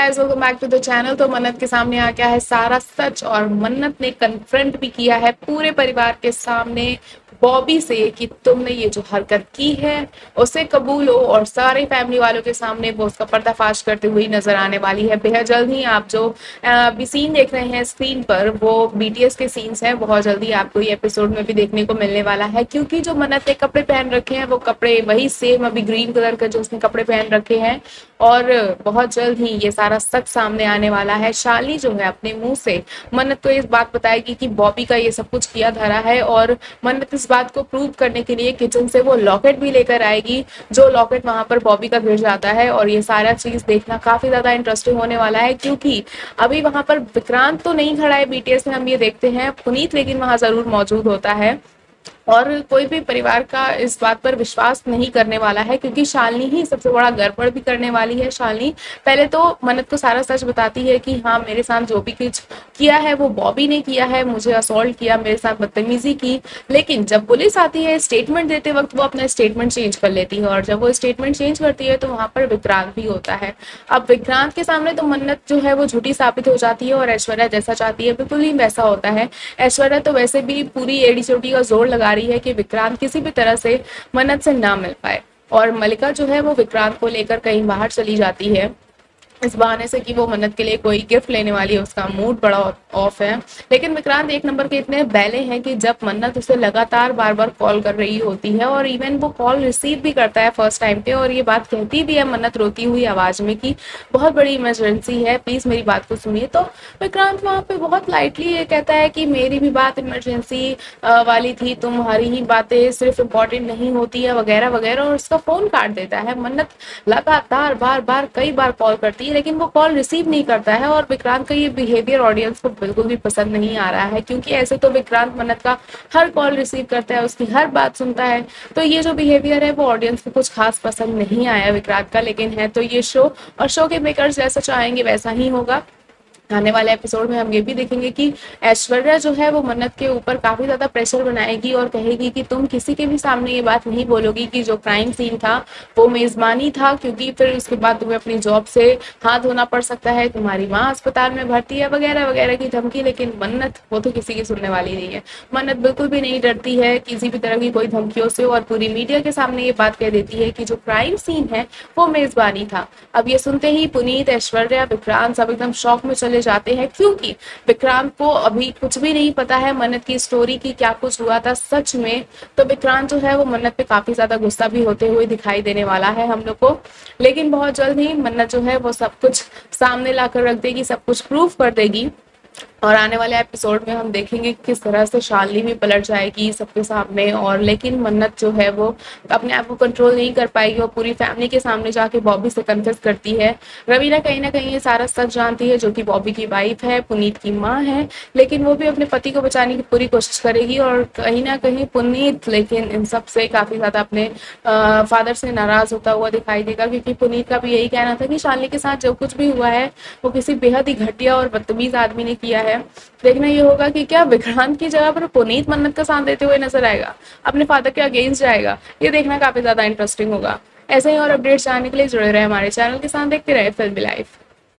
Guys, welcome back to the channel. तो मन्नत के सामने आ गया है सारा सच और मन्नत ने कन्फ्रंट भी किया है पूरे परिवार के सामने बॉबी से कि तुमने ये जो हरकत की है उसे कबूलो, और सारे फैमिली वालों के सामने वो उसका पर्दाफाश करते हुए नजर आने वाली है। बेहद जल्द ही आप जो अभी सीन देख रहे हैं स्क्रीन पर वो बीटीएस के सीन्स हैं। बहुत जल्दी आपको ये एपिसोड में भी देखने को मिलने वाला है, क्योंकि जो मन्नत ने कपड़े पहन रखे हैं वो कपड़े वही सेम अभी ग्रीन कलर का जो उसने कपड़े पहन रखे हैं। और बहुत जल्द ही ये सारा सच सामने आने वाला है। शालिनी जो है अपने मुंह से मन्नत को इस बात बताएगी कि बॉबी का ये सब कुछ किया धरा है, और मन्नत इस बात को प्रूव करने के लिए किचन से वो लॉकेट भी लेकर आएगी, जो लॉकेट वहां पर बॉबी का गिर जाता है। और ये सारा चीज देखना काफी ज्यादा इंटरेस्टिंग होने वाला है, क्योंकि अभी वहां पर विक्रांत तो नहीं खड़ा है बीटीएस में, हम ये देखते हैं पुनीत लेकिन वहां जरूर मौजूद होता है। और कोई भी परिवार का इस बात पर विश्वास नहीं करने वाला है, क्योंकि शालिनी ही सबसे बड़ा गड़बड़ भी करने वाली है। शालिनी पहले तो मन्नत को सारा सच बताती है कि हाँ, मेरे साथ जो भी कुछ किया है वो बॉबी ने किया है, मुझे असॉल्ट किया, मेरे साथ बदतमीजी की। लेकिन जब पुलिस आती है स्टेटमेंट देते वक्त वो अपना स्टेटमेंट चेंज कर लेती है, और जब वो स्टेटमेंट चेंज करती है तो वहां पर विक्रांत भी होता है। अब विक्रांत के सामने तो मन्नत जो है वो झूठी साबित हो जाती है, और ऐश्वर्या जैसा चाहती है बिल्कुल ही वैसा होता है। ऐश्वर्या तो वैसे भी पूरी एड़ी चोटी का जोर लगा रही है कि विक्रांत किसी भी तरह से मन्नत से ना मिल पाए। और मलिका जो है वो विक्रांत को लेकर कहीं बाहर चली जाती है, इस बहाने से कि वो मन्नत के लिए कोई गिफ्ट लेने वाली है। उसका मूड बड़ा ऑफ है। लेकिन विक्रांत एक नंबर के इतने बैले हैं कि जब मन्नत उसे लगातार बार बार कॉल कर रही होती है, और इवन वो कॉल रिसीव भी करता है फर्स्ट टाइम पे, और ये बात कहती भी है मन्नत रोती हुई आवाज में कि बहुत बड़ी इमरजेंसी है, प्लीज मेरी बात को सुनिए। तो विक्रांत वहां पे बहुत लाइटली ये कहता है कि मेरी भी बात इमरजेंसी वाली थी, तुम्हारी ही बातें सिर्फ इम्पोर्टेंट नहीं होती है, वगैरह वगैरह, और उसका फोन काट देता है। मन्नत लगातार बार बार कई बार कॉल करती है लेकिन वो कॉल रिसीव नहीं करता है, और विक्रांत का ये बिहेवियर ऑडियंस को बिल्कुल भी पसंद नहीं आ रहा है, क्योंकि ऐसे तो विक्रांत मन्नत का हर कॉल रिसीव करता है, उसकी हर बात सुनता है। तो ये जो बिहेवियर है वो ऑडियंस को कुछ खास पसंद नहीं आया विक्रांत का। लेकिन है तो ये शो, और शो के मेकर्स जैसा चाहेंगे वैसा ही होगा। आने वाले एपिसोड में हम ये भी देखेंगे कि ऐश्वर्या जो है वो मन्नत के ऊपर काफी ज्यादा प्रेशर बनाएगी, और कहेगी कि तुम किसी के भी सामने ये बात नहीं बोलोगी कि जो क्राइम सीन था वो मेजबानी था, क्योंकि फिर उसके बाद तुम्हें अपनी जॉब से हाथ धोना पड़ सकता है, तुम्हारी माँ अस्पताल में भर्ती है, वगैरह वगैरह की धमकी। लेकिन मन्नत वो तो किसी की सुनने वाली नहीं है। मन्नत बिल्कुल भी नहीं डरती है किसी भी तरह की कोई धमकियों से, और पूरी मीडिया के सामने ये बात कह देती है कि जो क्राइम सीन है वो मेजबानी था। अब ये सुनते ही पुनीत, ऐश्वर्या, विक्रांत सब एकदम शॉक में चले जाते हैं, क्योंकि विक्रांत को अभी कुछ भी नहीं पता है मन्नत की स्टोरी की, क्या कुछ हुआ था सच में। तो विक्रांत जो है वो मन्नत पे काफी ज्यादा गुस्सा भी होते हुए दिखाई देने वाला है हम लोग को। लेकिन बहुत जल्द ही मन्नत जो है वो सब कुछ सामने लाकर रख देगी, सब कुछ प्रूफ कर देगी। और आने वाले एपिसोड में हम देखेंगे किस तरह से शालिनी भी पलट जाएगी सबके सामने। और लेकिन मन्नत जो है वो अपने आप को कंट्रोल नहीं कर पाएगी, और पूरी फैमिली के सामने जाके बॉबी से कन्फेस करती है। रवीना कहीं ना कहीं ये सारा सच जानती है, जो कि बॉबी की वाइफ है, पुनीत की माँ है, लेकिन वो भी अपने पति को बचाने की पूरी कोशिश करेगी। और कहीं ना कहीं पुनीत लेकिन इन सब से काफी ज्यादा अपने फादर से नाराज होता हुआ दिखाई देगा, क्योंकि पुनीत का भी यही कहना था कि शालिनी के साथ जो कुछ भी हुआ है वो किसी बेहद ही घटिया और बदतमीज आदमी ने किया है। देखना ये होगा कि क्या विक्रांत की जगह पर पुनीत मन्नत का साथ देते हुए नजर आएगा, अपने फादर के अगेंस्ट जाएगा। ये देखना काफी ज्यादा इंटरेस्टिंग होगा। ऐसे ही और अपडेट्स जानने के लिए जुड़े रहे हमारे चैनल के साथ, देखते रहे फिल्मी लाइफ।